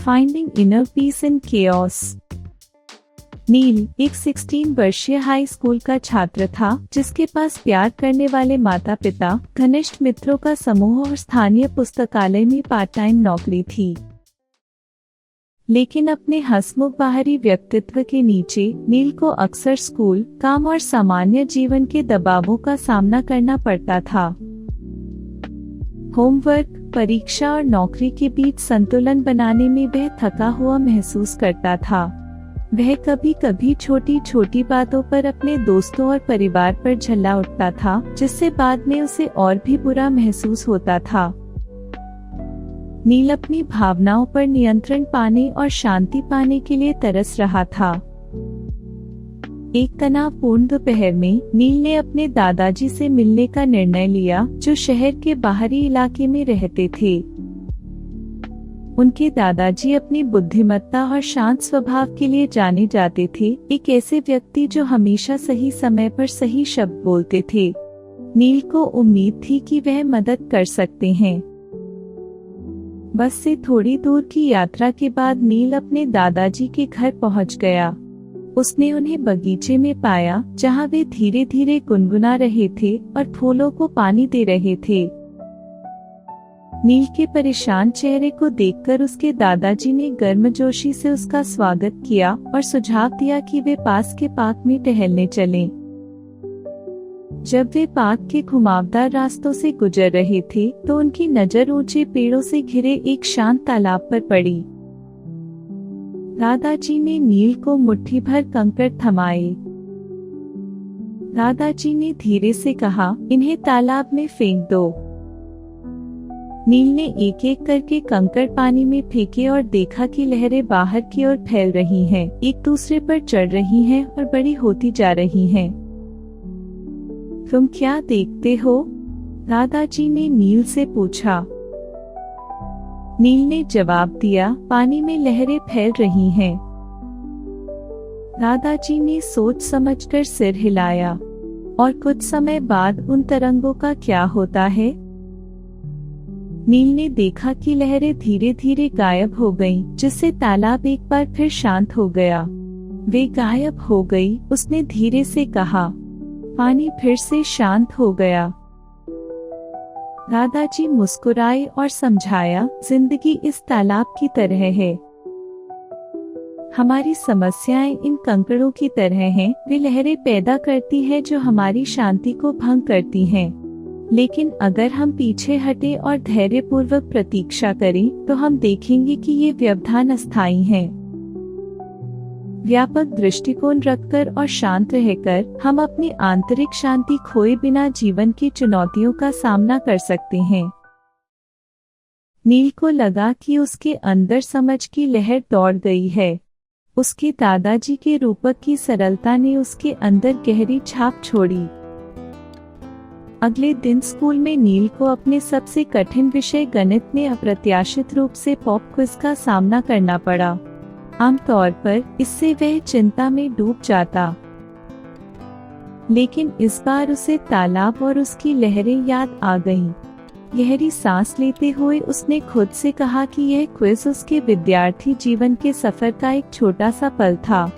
Finding inner peace इन chaos. नील एक 16 वर्षीय high school का छात्र था जिसके पास प्यार करने वाले माता पिता, घनिष्ठ मित्रों का समूह और स्थानीय पुस्तकालय में पार्ट टाइम नौकरी थी। लेकिन अपने हंसमुख बाहरी व्यक्तित्व के नीचे नील को अक्सर स्कूल, काम और सामान्य जीवन के दबावों का सामना करना पड़ता था। होमवर्क, परीक्षा और नौकरी के बीच संतुलन बनाने में वह थका हुआ महसूस करता था। वह कभी कभी छोटी छोटी बातों पर अपने दोस्तों और परिवार पर झल्ला उठता था, जिससे बाद में उसे और भी बुरा महसूस होता था। नील अपनी भावनाओं पर नियंत्रण पाने और शांति पाने के लिए तरस रहा था। एक तनावपूर्ण दोपहर में नील ने अपने दादाजी से मिलने का निर्णय लिया, जो शहर के बाहरी इलाके में रहते थे। उनके दादाजी अपनी बुद्धिमत्ता और शांत स्वभाव के लिए जाने जाते थे, एक ऐसे व्यक्ति जो हमेशा सही समय पर सही शब्द बोलते थे। नील को उम्मीद थी कि वह मदद कर सकते हैं। बस से थोड़ी दूर की यात्रा के बाद नील अपने दादाजी के घर पहुंच गया। उसने उन्हें बगीचे में पाया, जहां वे धीरे धीरे गुनगुना रहे थे और फूलों को पानी दे रहे थे। नील के परेशान चेहरे को देखकर उसके दादाजी ने गर्मजोशी से उसका स्वागत किया और सुझाव दिया कि वे पास के पार्क में टहलने चलें। जब वे पार्क के घुमावदार रास्तों से गुजर रहे थे तो उनकी नजर ऊंचे पेड़ों से घिरे एक शांत तालाब पर पड़ी। दादाजी ने नील को मुट्ठी भर कंकड़ थमाए। दादाजी ने धीरे से कहा, इन्हें तालाब में फेंक दो। नील ने एक एक करके कंकड़ पानी में फेंके और देखा कि लहरें बाहर की ओर फैल रही हैं, एक दूसरे पर चढ़ रही हैं और बड़ी होती जा रही हैं। तुम क्या देखते हो? दादाजी ने नील से पूछा। नील ने जवाब दिया, पानी में लहरें फैल रही हैं। दादाजी ने सोच समझकर सिर हिलाया। और कुछ समय बाद उन तरंगों का क्या होता है? नील ने देखा कि लहरें धीरे धीरे गायब हो गईं, जिससे तालाब एक बार फिर शांत हो गया। वे गायब हो गई, उसने धीरे से कहा। पानी फिर से शांत हो गया। दादाजी मुस्कुराए और समझाया, जिंदगी इस तालाब की तरह है। हमारी समस्याएं इन कंकड़ों की तरह हैं, वे लहरें पैदा करती हैं जो हमारी शांति को भंग करती हैं। लेकिन अगर हम पीछे हटें और धैर्यपूर्वक प्रतीक्षा करें, तो हम देखेंगे कि ये व्यवधान अस्थायी हैं। व्यापक दृष्टिकोण रखकर और शांत रहकर हम अपनी आंतरिक शांति खोए बिना जीवन की चुनौतियों का सामना कर सकते हैं। नील को लगा कि उसके अंदर समझ की लहर दौड़ गई है। उसके दादाजी के रूपक की सरलता ने उसके अंदर गहरी छाप छोड़ी। अगले दिन स्कूल में नील को अपने सबसे कठिन विषय गणित में अप्रत्याशित रूप से पॉप क्विज का सामना करना पड़ा। आमतौर पर इससे वह चिंता में डूब जाता, लेकिन इस बार उसे तालाब और उसकी लहरें याद आ गईं। गहरी सांस लेते हुए उसने खुद से कहा कि यह क्विज उसके विद्यार्थी जीवन के सफर का एक छोटा सा पल था।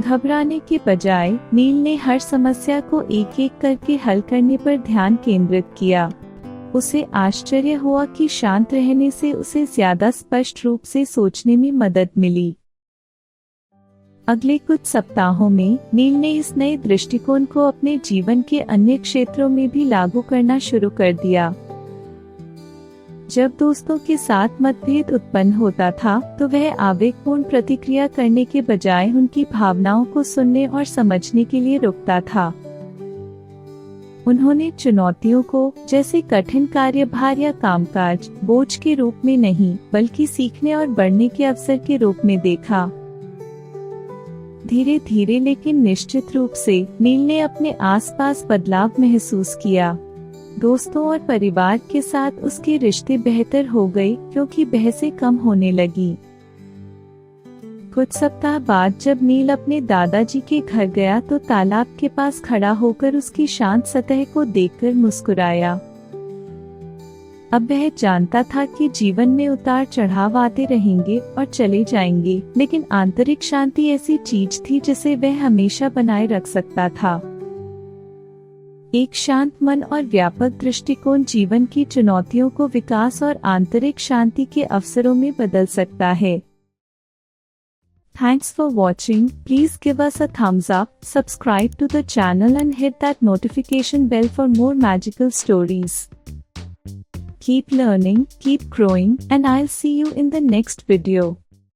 घबराने के बजाय नील ने हर समस्या को एक एक करके हल करने पर ध्यान केंद्रित किया। उसे आश्चर्य हुआ कि शांत रहने से उसे ज्यादा स्पष्ट रूप से सोचने में मदद मिली। अगले कुछ सप्ताहों में नील ने इस नए दृष्टिकोण को अपने जीवन के अन्य क्षेत्रों में भी लागू करना शुरू कर दिया। जब दोस्तों के साथ मतभेद उत्पन्न होता था तो वह आवेगपूर्ण प्रतिक्रिया करने के बजाय उनकी भावनाओं को सुनने और समझने के लिए रुकता था। उन्होंने चुनौतियों को, जैसे कठिन कार्यभार या कामकाज, बोझ के रूप में नहीं बल्कि सीखने और बढ़ने के अवसर के रूप में देखा। धीरे धीरे लेकिन निश्चित रूप से नील ने अपने आसपास बदलाव महसूस किया। दोस्तों और परिवार के साथ उसके रिश्ते बेहतर हो गए क्योंकि बहसें कम होने लगी। कुछ सप्ताह बाद जब नील अपने दादाजी के घर गया तो तालाब के पास खड़ा होकर उसकी शांत सतह को देखकर मुस्कुराया। अब वह जानता था कि जीवन में उतार चढ़ाव आते रहेंगे और चले जाएंगे, लेकिन आंतरिक शांति ऐसी चीज थी जिसे वह हमेशा बनाए रख सकता था। एक शांत मन और व्यापक दृष्टिकोण जीवन की चुनौतियों को विकास और आंतरिक शांति के अवसरों में बदल सकता है। Thanks for watching. Please give us a thumbs up, subscribe to the channel and hit that notification bell for more magical stories. Keep learning, keep growing, and I'll see you in the next video.